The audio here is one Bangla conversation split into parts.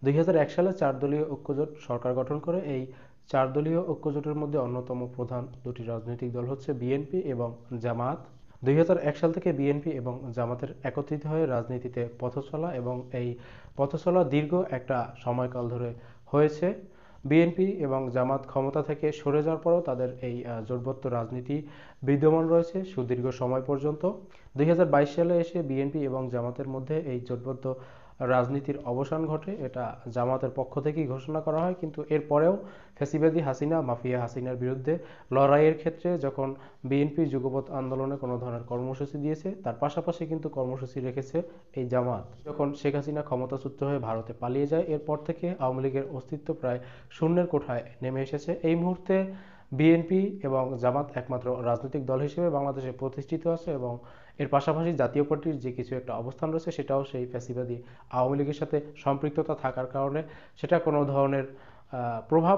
2001 সালে 4 দলীয় ঐক্যজোট সরকার গঠন করে। এই 4 দলীয় ঐক্যজোটের মধ্যে অন্যতম প্রধান দুটি রাজনৈতিক দল হচ্ছে বিএনপি এবং জামাত। 2001 সাল থেকে বিএনপি এবং জামাতের একত্রিত হয়ে রাজনীতিতে পথ চলা এবং এই পথ চলা দীর্ঘ একটা সময়কাল ধরে হয়েছে। বিএনপি এবং জামাত ক্ষমতা থেকে সরে যাওয়ার পরেও তাদের এই জোটবদ্ধ রাজনীতি বিদ্যমান রয়েছে সুদীর্ঘ সময় পর্যন্ত। 2022 সালে এসে বিএনপি এবং জামাতের মধ্যে এই জোটবদ্ধ রাজনীতির অবসান ঘটে। এটা জামাতের পক্ষ থেকেই ঘোষণা করা হয়, কিন্তু এরপরেও ফ্যাসিবাদী হাসিনা, মাফিয়া হাসিনার বিরুদ্ধে লড়াইয়ের ক্ষেত্রে যখন বিএনপি যুগপৎ আন্দোলনে কোনো ধরনের কর্মসূচি দিয়েছে, তার পাশাপাশি কিন্তু কর্মসূচি রেখেছে এই জামাত। যখন শেখ হাসিনা ক্ষমতাচ্যুত হয়ে ভারতে পালিয়ে যায়, এরপর থেকে আওয়ামী লীগের অস্তিত্ব প্রায় শূন্যের কোঠায় নেমে এসেছে। এই মুহূর্তে বিএনপি এবং জামাত একমাত্র রাজনৈতিক দল হিসেবে বাংলাদেশে প্রতিষ্ঠিত আছে এবং এর পাশাপাশি জাতীয় পার্টির যে কিছু একটা অবস্থান রয়েছে সেটাও সেই ফ্যাসিবাদী আওয়ামী লীগের সাথে সম্পৃক্ততা থাকার কারণে সেটা কোনো ধরনের প্রভাব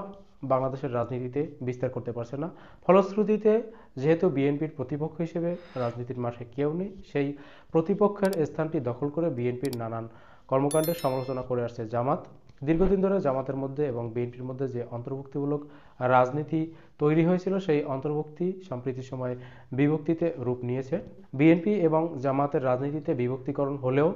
বাংলাদেশের রাজনীতিতে বিস্তার করতে পারছে না। ফলশ্রুতিতে যেহেতু বিএনপির প্রতিপক্ষ হিসেবে রাজনীতির মাঠে কেউ নেই, সেই প্রতিপক্ষের স্থানটি দখল করে বিএনপির নানান কর্মকাণ্ডের সমালোচনা করে আসছে জামাত। দীর্ঘদিন ধরে জামাতের মধ্যে এবং বিএনপির মধ্যে যে অন্তর্ভুক্তিমূলক রাজনীতি তৈরি হয়েছিল, সেই অন্তর্ভুক্তি সম্প্রতি সময়ে বিভক্তিতে রূপ নিয়েছে। বিএনপি এবং জামাতের রাজনীতিতে বিভক্তিকরণ হলেও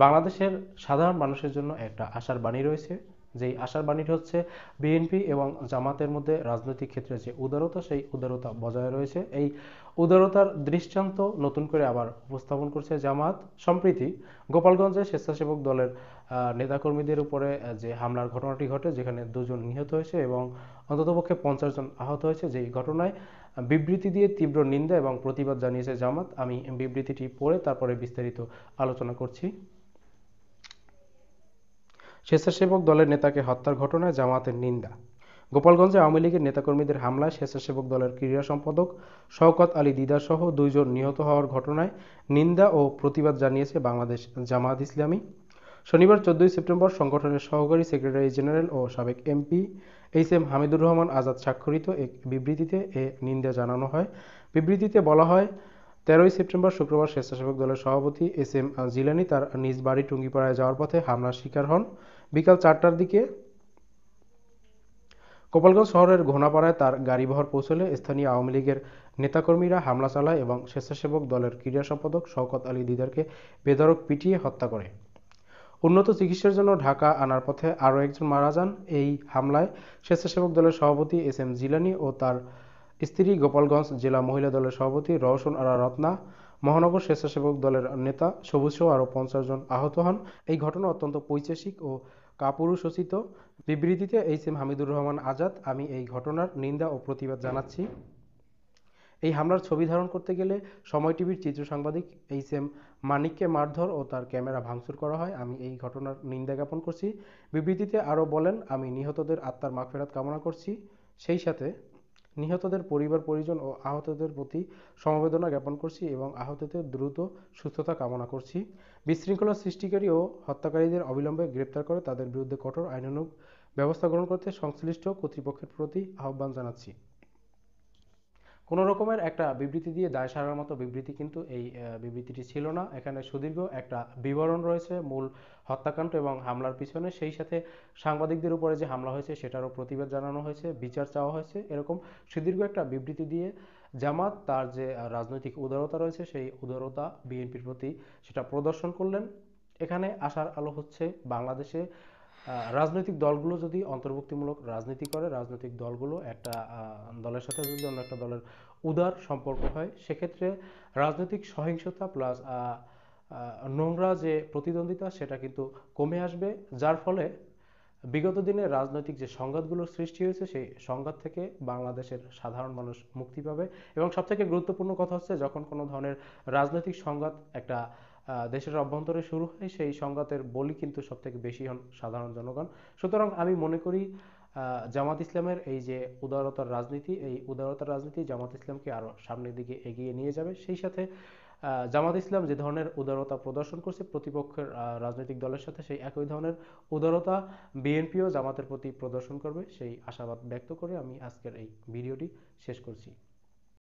বাংলাদেশের সাধারণ মানুষের জন্য একটা আশার বাণী রয়েছে। যেই আশার বাণীটি হচ্ছে বিএনপি এবং জামাতের মধ্যে রাজনৈতিক ক্ষেত্রে যে উদারতা, সেই উদারতা বজায় রয়েছে। এই উদারতার দৃষ্টান্ত নতুন করে আবার উপস্থাপন করছে জামাত। সম্প্রতি গোপালগঞ্জে স্বেচ্ছাসেবক দলের নেতাকর্মীদের উপরে যে হামলার ঘটনাটি ঘটে, যেখানে 2 জন নিহত হয়েছে এবং অন্ততপক্ষে 50 জন আহত হয়েছে, যেই ঘটনায় বিবৃতি দিয়ে তীব্র নিন্দা এবং প্রতিবাদ জানিয়েছে জামাত। আমি বিবৃতিটি পড়ে তারপরে বিস্তারিত আলোচনা করছি। স্বেচ্ছাসেবক দলের নেতাকে হত্যার ঘটনায় জামাতের নিন্দা। গোপালগঞ্জে আওয়ামী লীগের নেতাকর্মীদের হামলায় স্বেচ্ছাসেবক দলের ক্রীড়া সম্পাদক শওকত আলী দিদার সহ 2 জন নিহত হওয়ার ঘটনায় নিন্দা ও প্রতিবাদ জানিয়েছে বাংলাদেশ জামায়াত ইসলামী। শনিবার 14 সেপ্টেম্বর সংগঠনের সহকারী সেক্রেটারি জেনারেল ও সাবেক MP H M Hamidur Rahman Azad স্বাক্ষরিত এক বিবৃতিতে এ নিন্দা জানানো হয়। বিবৃতিতে বলা হয়, 13 সেপ্টেম্বর শুক্রবার স্বেচ্ছাসেবক দলের সভাপতি এস এম জিলানী তার নিজ বাড়ি টুঙ্গিপাড়ায় যাওয়ার পথে হামলার শিকার হন। বিকাল 4টার দিকে গোপালগঞ্জ শহরের ঘোনাপাড়ায় তার গাড়িবহর পৌঁছলে স্থানীয় আওয়ামী লীগের নেতাকর্মীরা হামলা চালায় এবং স্বেচ্ছাসেবক দলের ক্রীড়া সম্পাদক শওকত আলী দিদারকে বেধড়ক পিটিয়ে হত্যা করে। উন্নত চিকিৎসার জন্য ঢাকা আনার পথে আরও একজন মারা যান। এই হামলায় স্বেচ্ছাসেবক দলের সভাপতি এস এম জিলানী ও তার স্ত্রী, গোপালগঞ্জ জেলা মহিলা দলের সভাপতি রওশন আরা রত্না, মহানগর স্বেচ্ছাসেবক দলের নেতা সবুজ সহ আরও 50 জন আহত হন। এই ঘটনা অত্যন্ত পৈশাচিক ও কাপুরুষোচিত। বিবৃতিতে এইচ এম হামিদুর রহমান আজাদ, আমি এই ঘটনার নিন্দা ও প্রতিবাদ জানাচ্ছি। এই হামলার ছবি ধারণ করতে গেলে সময় টিভির চিত্র সাংবাদিক এইচ এম মানিককে মারধর ও তার ক্যামেরা ভাঙচুর করা হয়। আমি এই ঘটনার নিন্দা জ্ঞাপন করছি। বিবৃতিতে আরও বলেন, আমি নিহতদের আত্মার মাগফিরাত কামনা করছি। সেই সাথে নিহতদের পরিবার পরিজন ও আহতদের প্রতি সমবেদনা জ্ঞাপন করছি এবং আহতদের দ্রুত সুস্থতা কামনা করছি। বিশৃঙ্খলা সৃষ্টিকারী ও হত্যাকারীদের অবিলম্বে গ্রেপ্তার করে তাদের বিরুদ্ধে কঠোর আইনানুগ ব্যবস্থা গ্রহণ করতে সংশ্লিষ্ট কর্তৃপক্ষের প্রতি আহ্বান জানাচ্ছি। কোনো রকমের একটা বিবৃতি দিয়ে দায় সারার মতো বিবৃতি কিন্তু এই বিবৃতিটি ছিল না। এখানে সুদীর্ঘ একটা বিবরণ রয়েছে মূল হত্যাকাণ্ড এবং হামলার পিছনে। সেই সাথে সাংবাদিকদের উপরে যে হামলা হয়েছে সেটারও প্রতিবাদ জানানো হয়েছে, বিচার চাওয়া হয়েছে। এরকম সুদীর্ঘ একটা বিবৃতি দিয়ে জামাত তার যে রাজনৈতিক উদারতা রয়েছে, সেই উদারতা বিএনপির প্রতি সেটা প্রদর্শন করলেন। এখানে আসার আলো হচ্ছে, বাংলাদেশে রাজনৈতিক দলগুলো যদি অন্তর্ভুক্তিমূলক রাজনীতি করে, রাজনৈতিক দলগুলো একটা দলের সাথে যদি অন্য একটা দলের উদার সম্পর্ক হয়, সেক্ষেত্রে রাজনৈতিক সহিংসতা প্লাস নোংরা যে প্রতিদ্বন্দ্বিতা সেটা কিন্তু কমে আসবে। যার ফলে বিগত দিনে রাজনৈতিক যে সংঘাতগুলোর সৃষ্টি হয়েছে, সেই সংঘাত থেকে বাংলাদেশের সাধারণ মানুষ মুক্তি পাবে। এবং সবথেকে গুরুত্বপূর্ণ কথা হচ্ছে, যখন কোনো ধরনের রাজনৈতিক সংঘাত একটা দেশের অভ্যন্তরে শুরু হয়, সেই সংঘাতের বলি কিন্তু সবথেকে বেশি হন সাধারণ জনগণ। সুতরাং আমি মনে করি জামাত ইসলামের এই যে উদারতার রাজনীতি, এই উদারতার রাজনীতি জামাত ইসলামকে আরও সামনের দিকে এগিয়ে নিয়ে যাবে। সেই সাথে জামাত ইসলাম যে ধরনের উদারতা প্রদর্শন করছে প্রতিপক্ষের রাজনৈতিক দলের সাথে, সেই একই ধরনের উদারতা বিএনপিও জামাতের প্রতি প্রদর্শন করবে, সেই আশাবাদ ব্যক্ত করে আমি আজকের এই ভিডিওটি শেষ করছি।